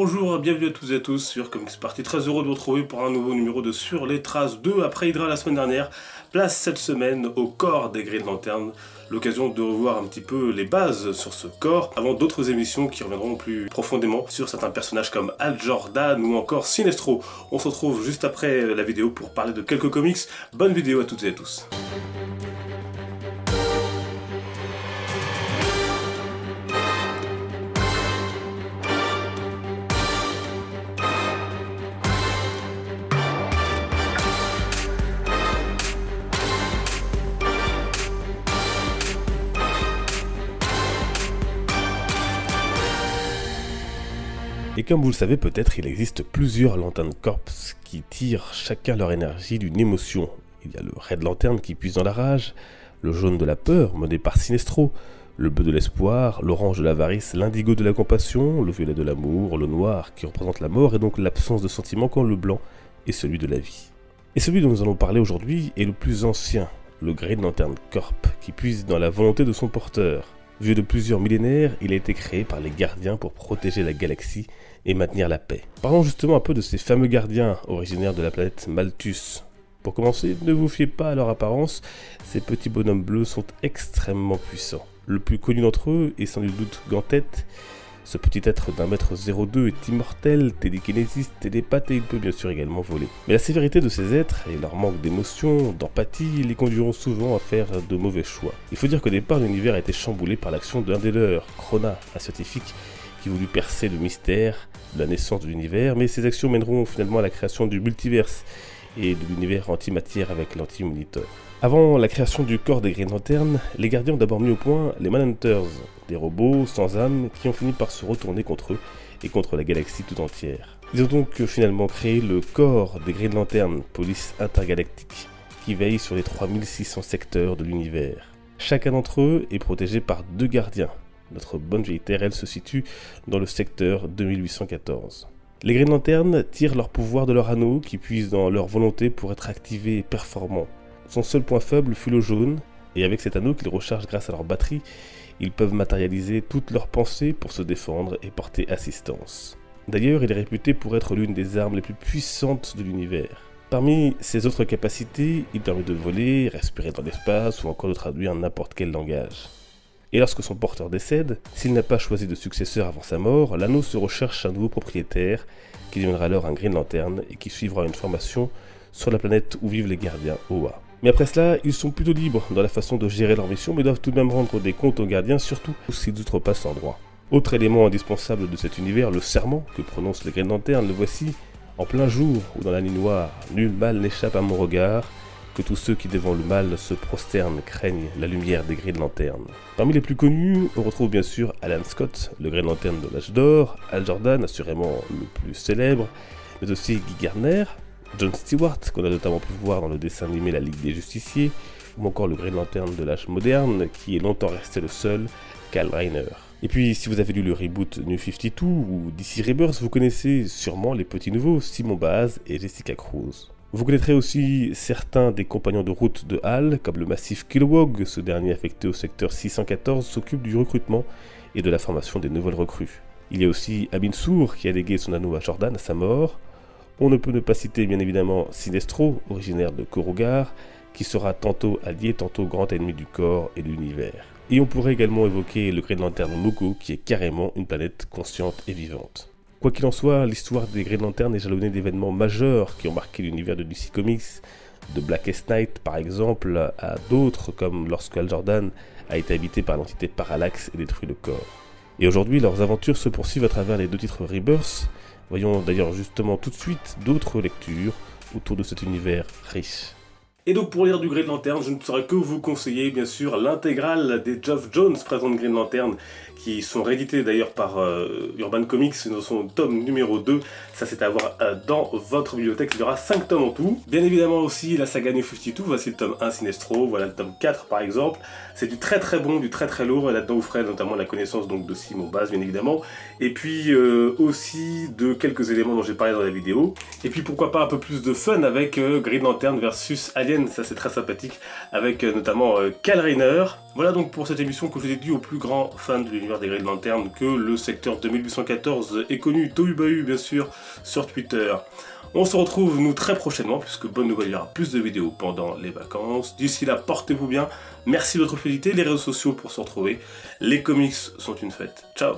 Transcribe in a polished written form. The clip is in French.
Bonjour, bienvenue à toutes et à tous sur Comics Party, très heureux de vous retrouver pour un nouveau numéro de Sur les Traces 2 après Hydra la semaine dernière. Place cette semaine au corps des Green Lantern, l'occasion de revoir un petit peu les bases sur ce corps avant d'autres émissions qui reviendront plus profondément sur certains personnages comme Hal Jordan ou encore Sinestro. On se retrouve juste après la vidéo pour parler de quelques comics. Bonne vidéo à toutes et à tous. Et comme vous le savez peut-être, il existe plusieurs Lantern Corps qui tirent chacun leur énergie d'une émotion. Il y a le Red Lantern qui puise dans la rage, le jaune de la peur mené par Sinestro, le bleu de l'espoir, l'orange de l'avarice, l'indigo de la compassion, le violet de l'amour, le noir qui représente la mort et donc l'absence de sentiment, quand le blanc est celui de la vie. Et celui dont nous allons parler aujourd'hui est le plus ancien, le Green Lantern Corps, qui puise dans la volonté de son porteur. Vieux de plusieurs millénaires, il a été créé par les gardiens pour protéger la galaxie et maintenir la paix. Parlons justement un peu de ces fameux gardiens originaires de la planète Malthus. Pour commencer, ne vous fiez pas à leur apparence, ces petits bonhommes bleus sont extrêmement puissants. Le plus connu d'entre eux est sans nul doute Ganthet. Ce petit être d'1m02 est immortel, télékinésiste, télépathe et il peut bien sûr également voler. Mais la sévérité de ces êtres et leur manque d'émotion, d'empathie, les conduiront souvent à faire de mauvais choix. Il faut dire qu'au départ, l'univers a été chamboulé par l'action d'un des leurs, Krona, un scientifique qui voulut percer le mystère de la naissance de l'univers, mais ces actions mèneront finalement à la création du multiverse et de l'univers antimatière avec l'Anti-Monitor. Avant la création du corps des Green Lantern, les gardiens ont d'abord mis au point les Manhunters, des robots sans âme qui ont fini par se retourner contre eux et contre la galaxie tout entière. Ils ont donc finalement créé le corps des Green Lantern, police intergalactique, qui veille sur les 3600 secteurs de l'univers. Chacun d'entre eux est protégé par deux gardiens. Notre bonne vieille Terre, elle, se situe dans le secteur 2814. Les Green Lantern tirent leur pouvoir de leur anneau qui puise dans leur volonté pour être activés et performants. Son seul point faible fut le jaune, et avec cet anneau qu'ils rechargent grâce à leur batterie, ils peuvent matérialiser toutes leurs pensées pour se défendre et porter assistance. D'ailleurs, il est réputé pour être l'une des armes les plus puissantes de l'univers. Parmi ses autres capacités, il permet de voler, respirer dans l'espace ou encore de traduire n'importe quel langage. Et lorsque son porteur décède, s'il n'a pas choisi de successeur avant sa mort, l'anneau se recherche un nouveau propriétaire qui deviendra alors un Green Lantern et qui suivra une formation sur la planète où vivent les gardiens Oa. Mais après cela, ils sont plutôt libres dans la façon de gérer leur mission, mais doivent tout de même rendre des comptes aux gardiens, surtout s'ils outrepassent leurs droits. Autre élément indispensable de cet univers, le serment que prononcent les Green Lantern, le voici, en plein jour ou dans la nuit noire, nul mal n'échappe à mon regard, que tous ceux qui devant le mal se prosternent craignent la lumière des Green Lantern. Parmi les plus connus, on retrouve bien sûr Alan Scott, le Green Lantern de l'âge d'or, Hal Jordan, assurément le plus célèbre, mais aussi Guy Gardner, John Stewart, qu'on a notamment pu voir dans le dessin animé La Ligue des Justiciers, ou encore le Green Lantern de l'âge moderne, qui est longtemps resté le seul, Kyle Rayner. Et puis, si vous avez lu le reboot New 52 ou DC Rebirth, vous connaissez sûrement les petits nouveaux, Simon Baz et Jessica Cruz. Vous connaîtrez aussi certains des compagnons de route de Hal, comme le massif Kilowog, ce dernier affecté au secteur 614 s'occupe du recrutement et de la formation des nouvelles recrues. Il y a aussi Abin Sur qui a légué son anneau à Jordan à sa mort. On ne peut ne pas citer bien évidemment Sinestro, originaire de Korugar, qui sera tantôt allié, tantôt grand ennemi du corps et de l'univers. Et on pourrait également évoquer le Green Lantern Mogo, qui est carrément une planète consciente et vivante. Quoi qu'il en soit, l'histoire des Green Lantern est jalonnée d'événements majeurs qui ont marqué l'univers de DC Comics, de Blackest Night par exemple, à d'autres comme lorsque Hal Jordan a été habité par l'entité Parallax et détruit le corps. Et aujourd'hui, leurs aventures se poursuivent à travers les deux titres Rebirth. Voyons d'ailleurs justement tout de suite d'autres lectures autour de cet univers riche. Et donc pour lire du Green Lantern, je ne saurais que vous conseiller bien sûr l'intégrale des Geoff Jones présents de Green Lantern, qui sont réédités d'ailleurs par Urban Comics dans son tome numéro 2. Ça c'est à voir dans votre bibliothèque, il y aura 5 tomes en tout. Bien évidemment aussi la saga New 52, voici le tome 1 Sinestro, voilà le tome 4 par exemple. C'est du très très bon, du très très lourd, et là-dedans vous ferez notamment la connaissance donc de Simo Base bien évidemment, et puis aussi de quelques éléments dont j'ai parlé dans la vidéo. Et puis pourquoi pas un peu plus de fun avec Green Lantern versus Alien, ça c'est très sympathique, avec notamment Kyle Rayner. Voilà donc pour cette émission que je dédie aux plus grands fans de l'univers des Green Lantern que le secteur 2814 est connu, Tohubahu bien sûr, sur Twitter. On se retrouve nous très prochainement, puisque bonne nouvelle, il y aura plus de vidéos pendant les vacances. D'ici là, portez-vous bien, merci de votre fidélité, les réseaux sociaux pour se retrouver. Les comics sont une fête. Ciao.